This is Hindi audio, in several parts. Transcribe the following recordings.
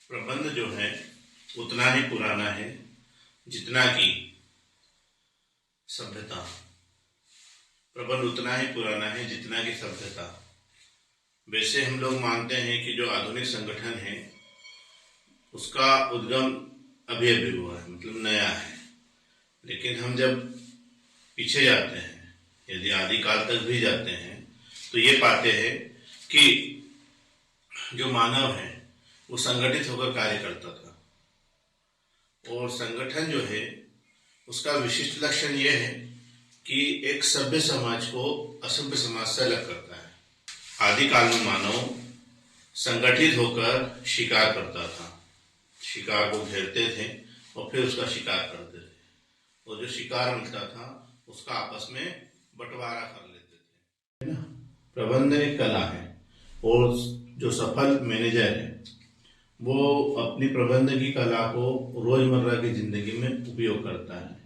प्रबंध जो है उतना ही पुराना है जितना कि सभ्यता। प्रबंध उतना ही पुराना है जितना कि सभ्यता। वैसे हम लोग मानते हैं कि जो आधुनिक संगठन है उसका उद्गम अभी अभी हुआ है, मतलब नया है। लेकिन हम जब पीछे जाते हैं, यदि आदिकाल तक भी जाते हैं, तो ये पाते हैं कि जो मानव है वो संगठित होकर कार्य करता था। और संगठन जो है उसका विशिष्ट लक्षण यह है कि एक सभ्य समाज को असभ्य समाज से अलग करता है। आदिकाल में मानव संगठित होकर शिकार करता था, शिकार को घेरते थे और फिर उसका शिकार करते थे, और जो शिकार मिलता था उसका आपस में बंटवारा कर लेते थे, है ना। प्रबंध एक कला है और जो सफल मैनेजर है वो अपनी प्रबंध की कला को रोजमर्रा की जिंदगी में उपयोग करता है।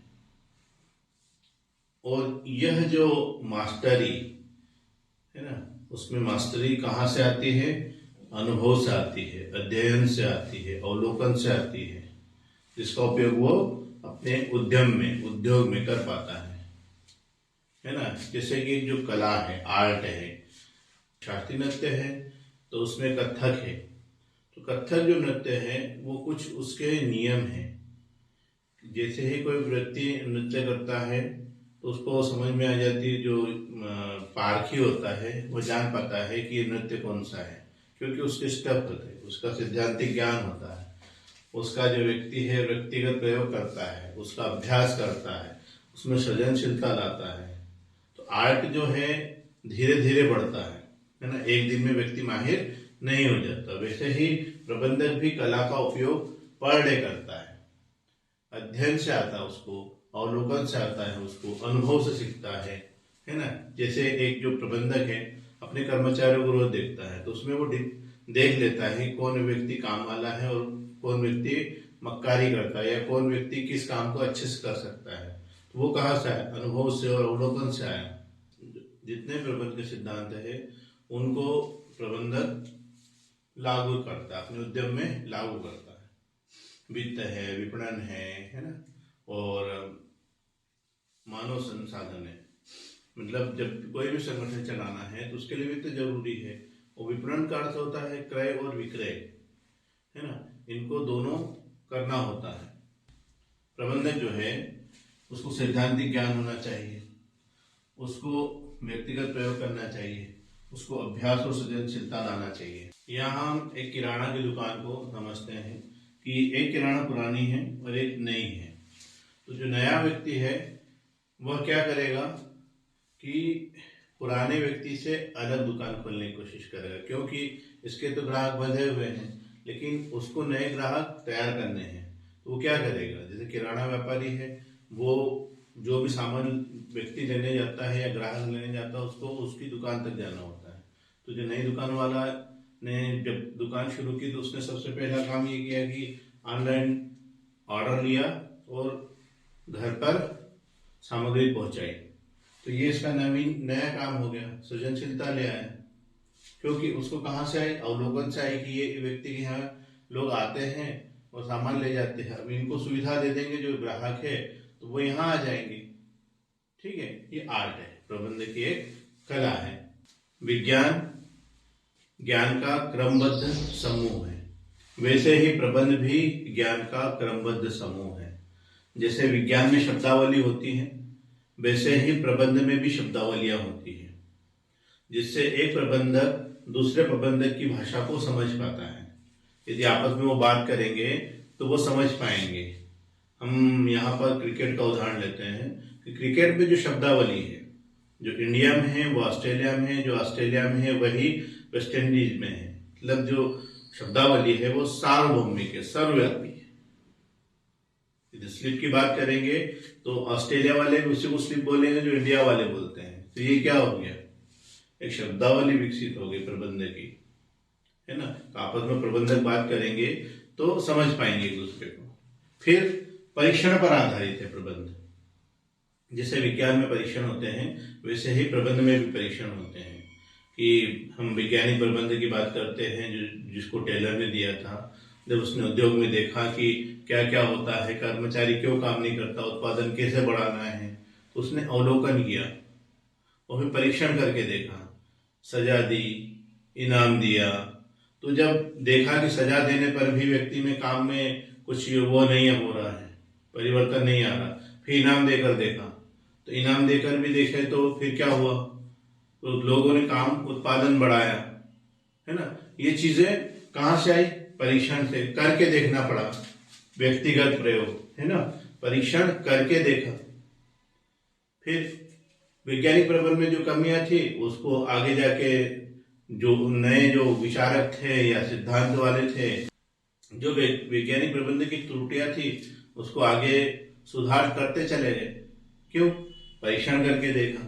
और यह जो मास्टरी है ना, उसमें मास्टरी कहाँ से आती है? अनुभव से आती है, अध्ययन से आती है, अवलोकन से आती है, जिसका उपयोग वो अपने उद्यम में, उद्योग में कर पाता है ना। जैसे कि जो कला है, आर्ट है, शास्त्रीय नृत्य है तो उसमें कथक है। तो कथक जो नृत्य है वो कुछ उसके नियम हैं। जैसे ही कोई व्यक्ति नृत्य करता है तो उसको समझ में आ जाती है, जो पारखी होता है वो जान पाता है कि ये नृत्य कौन सा है, क्योंकि उसके स्टेप होते हैं, उसका सिद्धांतिक ज्ञान होता है, उसका जो व्यक्ति है व्यक्तिगत प्रयोग करता है, उसका अभ्यास करता है, उसमें सृजनशीलता लाता है। तो आर्ट जो है धीरे धीरे बढ़ता है ना, एक दिन में व्यक्ति माहिर नहीं हो जाता। वैसे ही प्रबंधक भी कला का उपयोग पर डे करता है, अध्ययन से आता है उसको, अवलोकन से आता है उसको, अनुभव से सीखता है ना। जैसे एक जो प्रबंधक है अपने कर्मचारियों को रोज देखता है तो उसमें वो देख लेता है कौन व्यक्ति काम वाला है और कौन व्यक्ति मक्कारी करता है, या कौन व्यक्ति किस काम को अच्छे से कर सकता है। तो वो कहाँ से आया? अनुभव से और अवलोकन से आया। जितने प्रबंध के सिद्धांत है उनको प्रबंधक लागू करता है, अपने उद्यम में लागू करता है। वित्त है, विपणन है ना, और मानव संसाधन है। मतलब जब कोई भी संगठन चलाना है तो उसके लिए वित्त जरूरी है, और विपणन का अर्थ होता है क्रय और विक्रय, है ना। इनको दोनों करना होता है। प्रबंधक जो है उसको सैद्धांतिक ज्ञान होना चाहिए, उसको व्यक्तिगत प्रयोग करना चाहिए, उसको अभ्यास और सृजनशीलता लाना चाहिए। यहाँ हम एक किराना की दुकान को समझते हैं कि एक किराना पुरानी है और एक नई है। तो जो नया व्यक्ति है वह क्या करेगा कि पुराने व्यक्ति से अलग दुकान खोलने की कोशिश करेगा, क्योंकि इसके तो ग्राहक बंधे हुए हैं, लेकिन उसको नए ग्राहक तैयार करने हैं। तो वो क्या करेगा? जैसे किराना व्यापारी है, वो जो भी सामान व्यक्ति लेने जाता है या ग्राहक लेने जाता है उसको उसकी दुकान तक जाना होता है। तो जो नई दुकान वाला ने जब दुकान शुरू की तो उसने सबसे पहला काम ये किया कि ऑनलाइन ऑर्डर लिया और घर पर सामग्री पहुंचाई। तो ये इसका नया काम हो गया, सृजनशीलता ले आया, क्योंकि उसको कहाँ से आई? अवलोकन से आई कि ये व्यक्ति के यहाँ लोग आते हैं और सामान ले जाते हैं, अब इनको सुविधा दे देंगे जो ग्राहक है तो वो यहाँ आ जाएंगे। ठीक है, ये आर्ट है, प्रबंध की एक कला है। विज्ञान ज्ञान का क्रमबद्ध समूह है, वैसे ही प्रबंध भी ज्ञान का क्रमबद्ध समूह है। जैसे विज्ञान में शब्दावली होती है वैसे ही प्रबंध में भी शब्दावलियां होती है, जिससे एक प्रबंधक दूसरे प्रबंधक की भाषा को समझ पाता है। यदि आपस में वो बात करेंगे तो वो समझ पाएंगे। हम यहाँ पर क्रिकेट का उदाहरण लेते हैं कि क्रिकेट में जो शब्दावली है, जो इंडिया में है वो ऑस्ट्रेलिया में है, जो ऑस्ट्रेलिया में है वही वेस्ट इंडीज में है। मतलब जो शब्दावली है वो सार्वभौमिक है, सर्वव्यापी है। यदि स्लिप की बात करेंगे तो ऑस्ट्रेलिया वाले भी उसी को स्लिप बोलेंगे जो इंडिया वाले बोलते हैं। तो ये क्या हो गया? एक शब्दावली विकसित हो गई प्रबंधक की, है ना। तो आपस में प्रबंधक बात करेंगे तो समझ पाएंगे एक दूसरे को। फिर परीक्षण पर आधारित है प्रबंध। जैसे विज्ञान में परीक्षण होते हैं वैसे ही प्रबंध में भी परीक्षण होते हैं। कि हम वैज्ञानिक प्रबंध की बात करते हैं जिसको टेलर ने दिया था, जब उसने उद्योग में देखा कि क्या क्या होता है, कर्मचारी क्यों काम नहीं करता, उत्पादन कैसे बढ़ाना है, तो उसने अवलोकन किया और फिर परीक्षण करके देखा, सजा दी, इनाम दिया। तो जब देखा कि सजा देने पर भी व्यक्ति में काम में कुछ वो नहीं हो रहा है, परिवर्तन नहीं आ रहा, फिर इनाम देकर देखा, तो इनाम देकर भी देखे तो फिर क्या हुआ, तो लोगों ने काम उत्पादन बढ़ाया, है ना। ये चीजें कहाँ से आई, परीक्षण से, करके देखना पड़ा, व्यक्तिगत प्रयोग, है ना, परीक्षण करके देखा। फिर वैज्ञानिक प्रबंध में जो कमियां थी उसको आगे जाके जो नए जो विचारक थे या सिद्धांत वाले थे, जो वैज्ञानिक प्रबंध की त्रुटियां थी उसको आगे सुधार करते चले गए। क्यों, परीक्षण करके देखा,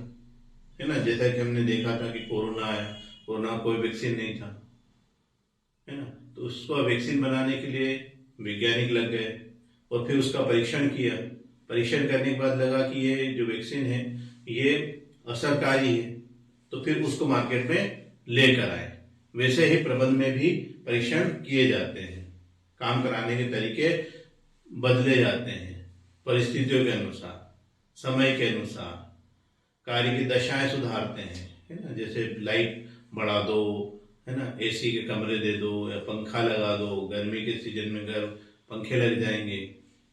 है ना। जैसा कि हमने देखा था कि कोरोना आया, कोरोना कोई वैक्सीन नहीं था, है ना, तो उसको वैक्सीन बनाने के लिए वैज्ञानिक लग गए और फिर उसका परीक्षण किया। परीक्षण करने के बाद लगा कि ये जो वैक्सीन है ये असरकारी है, तो फिर उसको मार्केट में लेकर आए। वैसे ही प्रबंध में भी परीक्षण किए जाते हैं, काम कराने के तरीके बदले जाते हैं परिस्थितियों के अनुसार, समय के अनुसार, कार्य की दशाएं सुधारते हैं, है ना। जैसे लाइट बढ़ा दो, है ना, एसी के कमरे दे दो या पंखा लगा दो, गर्मी के सीजन में गर्म पंखे लग जाएंगे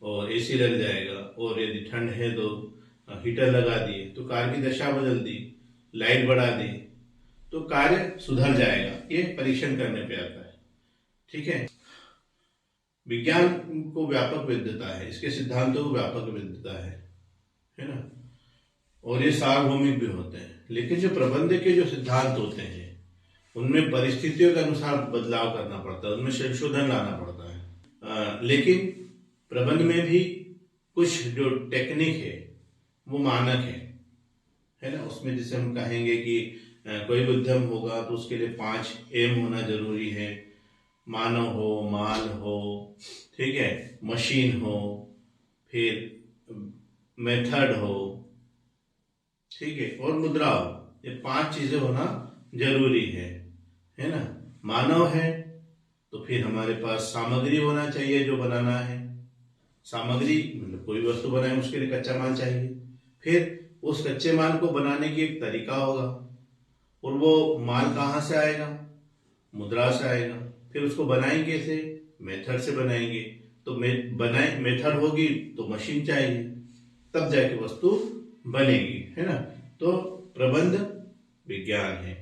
और एसी लग जाएगा, और यदि ठंड है तो हीटर लगा दिए, तो कार्य की दशा बदल दी, लाइट बढ़ा दी, तो कार्य सुधर जाएगा। ये परीक्षण करने पे आता है, ठीक है। विज्ञान को व्यापक विविधता है, इसके सिद्धांतों को व्यापक विविधता है ना, और ये सार्वभौमिक भी होते हैं। लेकिन जो प्रबंध के जो सिद्धांत होते हैं उनमें परिस्थितियों के अनुसार बदलाव करना पड़ता है, उनमें संशोधन लाना पड़ता है। लेकिन प्रबंध में भी कुछ जो टेक्निक है वो मानक है ना। उसमें जैसे हम कहेंगे कि कोई भी उद्यम होगा तो उसके लिए 5 एम होना जरूरी है, मानव हो, माल हो, ठीक है, मशीन हो, फिर मेथड हो, ठीक है, और मुद्रा हो। ये 5 चीजें होना जरूरी है ना। मानव है तो फिर हमारे पास सामग्री होना चाहिए जो बनाना है, सामग्री मतलब कोई वस्तु बनाए उसके लिए कच्चा माल चाहिए, फिर उस कच्चे माल को बनाने की एक तरीका होगा, और वो माल कहाँ से आएगा, मुद्रा से आएगा। फिर उसको बनाएंगे कैसे, मेथड से बनाएंगे, तो मेथड होगी तो मशीन चाहिए, तब जाके वस्तु बनेगी, है ना। तो प्रबंध विज्ञान है।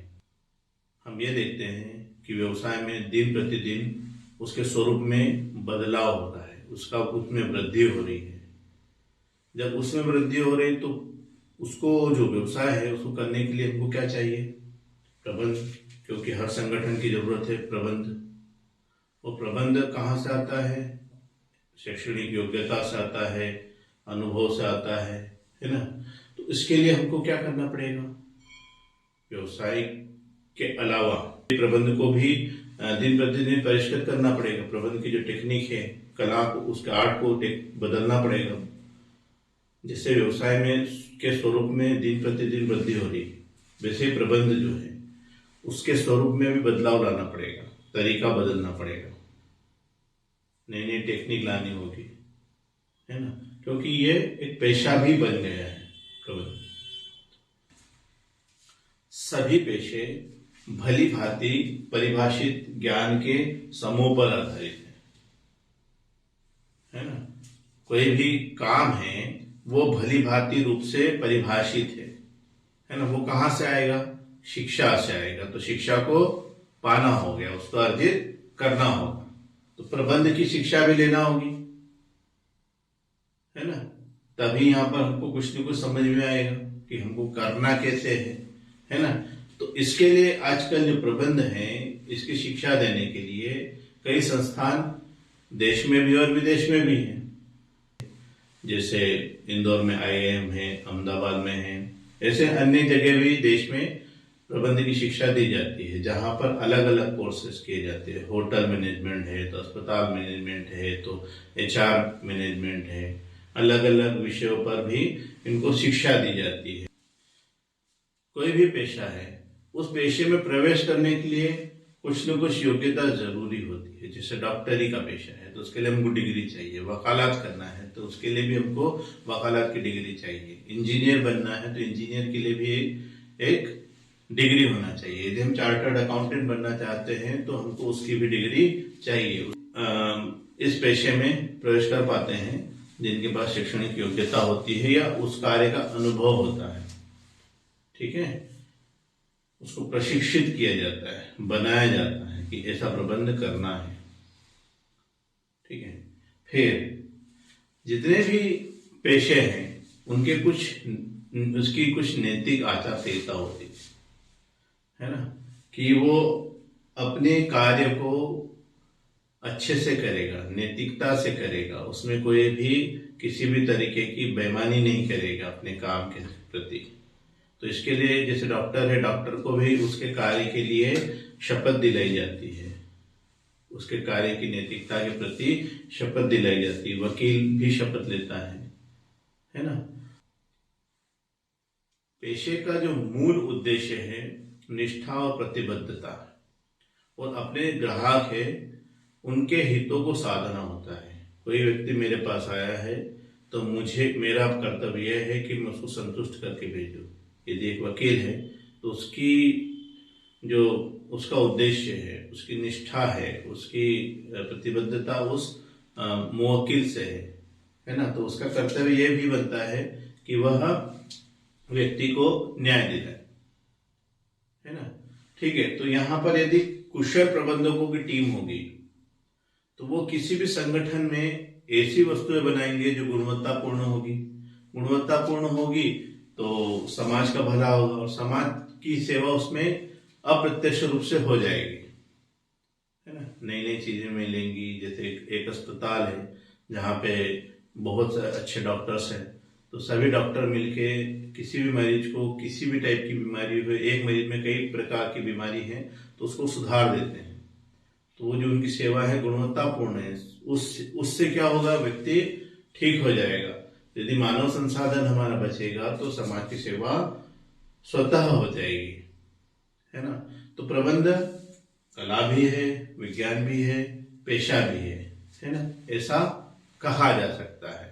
हम ये देखते हैं कि व्यवसाय में दिन प्रतिदिन उसके स्वरूप में बदलाव हो रहा है, उसका उसमें वृद्धि हो रही है। जब उसमें वृद्धि हो रही तो उसको जो व्यवसाय है उसको करने के लिए हमको क्या चाहिए, प्रबंध, क्योंकि हर संगठन की जरूरत है प्रबंध। वो प्रबंध कहाँ से आता है, शैक्षणिक योग्यता से आता है, अनुभव से आता है ना। तो इसके लिए हमको क्या करना पड़ेगा, व्यवसाय के अलावा प्रबंध को भी दिन प्रतिदिन परिष्कृत करना पड़ेगा। प्रबंध की जो टेक्निक है, कला को, उसके आर्ट को बदलना पड़ेगा, जिससे व्यवसाय में के स्वरूप में दिन प्रतिदिन वृद्धि हो रही है, वैसे ही प्रबंध जो है उसके स्वरूप में भी बदलाव लाना पड़ेगा, तरीका बदलना पड़ेगा, नई नई टेक्निक लानी होगी, है ना, क्योंकि ये एक पेशा भी बन गया है प्रबंध। सभी पेशे भली भांति परिभाषित ज्ञान के समूह पर आधारित है ना। कोई भी काम है वो भली भांति रूप से परिभाषित है ना। वो कहाँ से आएगा, शिक्षा से आएगा। तो शिक्षा को पाना हो गया, उसको अर्जित करना होगा, तो प्रबंध की शिक्षा भी लेना होगी, है ना। तभी यहाँ पर हमको कुछ न कुछ समझ में आएगा कि हमको करना कैसे है ना। तो इसके लिए आजकल जो प्रबंध है इसकी शिक्षा देने के लिए कई संस्थान देश में भी और विदेश में भी हैं। जैसे इंदौर में IIM है, अहमदाबाद में है, ऐसे अन्य जगह भी देश में प्रबंध की शिक्षा दी जाती है, जहां पर अलग अलग कोर्सेज किए जाते हैं। होटल मैनेजमेंट है तो अस्पताल मैनेजमेंट है, तो HR मैनेजमेंट है, अलग अलग विषयों पर भी इनको शिक्षा दी जाती है। कोई भी पेशा है, उस पेशे में प्रवेश करने के लिए कुछ न कुछ योग्यता जरूरी होती है, जैसे डॉक्टरी का पेशा है तो उसके लिए हमको डिग्री चाहिए, वकालत करना है तो उसके लिए भी हमको वकालत की डिग्री चाहिए, इंजीनियर बनना है तो इंजीनियर के लिए भी एक डिग्री होना चाहिए। यदि हम चार्टर्ड अकाउंटेंट बनना चाहते हैं तो हमको उसकी भी डिग्री चाहिए। इस पेशे में प्रवेश कर पाते हैं जिनके पास शैक्षणिक योग्यता होती है या उस कार्य का अनुभव होता है। ठीक है, उसको प्रशिक्षित किया जाता है, बनाया जाता है कि ऐसा प्रबंध करना है। ठीक है, फिर जितने भी पेशे हैं उनके उसकी कुछ नैतिक आचार संहिता होती है ना, कि वो अपने कार्य को अच्छे से करेगा, नैतिकता से करेगा, उसमें कोई भी किसी भी तरीके की बेईमानी नहीं करेगा अपने काम के प्रति। तो इसके लिए जैसे डॉक्टर है, डॉक्टर को भी उसके कार्य के लिए शपथ दिलाई जाती है, उसके कार्य की नैतिकता के प्रति शपथ दिलाई जाती है। वकील भी शपथ लेता है ना। पेशे का जो मूल उद्देश्य है निष्ठा और प्रतिबद्धता, और अपने ग्राहक है उनके हितों को साधना होता है। कोई व्यक्ति मेरे पास आया है तो मेरा कर्तव्य है कि मैं उसको संतुष्ट करके भेज दूं। यदि एक वकील है तो उसका उद्देश्य है, उसकी निष्ठा है, उसकी प्रतिबद्धता उस मुवक्किल से है ना, तो उसका कर्तव्य यह भी बनता है कि वह व्यक्ति को न्याय दिलाए, है ना। ठीक है, तो यहाँ पर यदि कुशल प्रबंधकों की टीम होगी तो वो किसी भी संगठन में ऐसी वस्तुएं बनाएंगे जो गुणवत्तापूर्ण होगी तो समाज का भला होगा और समाज की सेवा उसमें अप्रत्यक्ष रूप से हो जाएगी, है ना। नई नई चीजें मिलेंगी। जैसे एक अस्पताल है जहाँ पे बहुत से अच्छे डॉक्टर्स हैं, तो सभी डॉक्टर मिलके किसी भी मरीज को किसी भी टाइप की बीमारी हो, एक मरीज में कई प्रकार की बीमारी है तो उसको सुधार देते हैं। तो वो जो उनकी सेवा है गुणवत्तापूर्ण है, उससे क्या होगा, व्यक्ति ठीक हो जाएगा। यदि मानव संसाधन हमारा बचेगा तो समाज की सेवा स्वतः हो जाएगी, है ना। तो प्रबंध कला भी है, विज्ञान भी है, पेशा भी है ना, ऐसा कहा जा सकता है।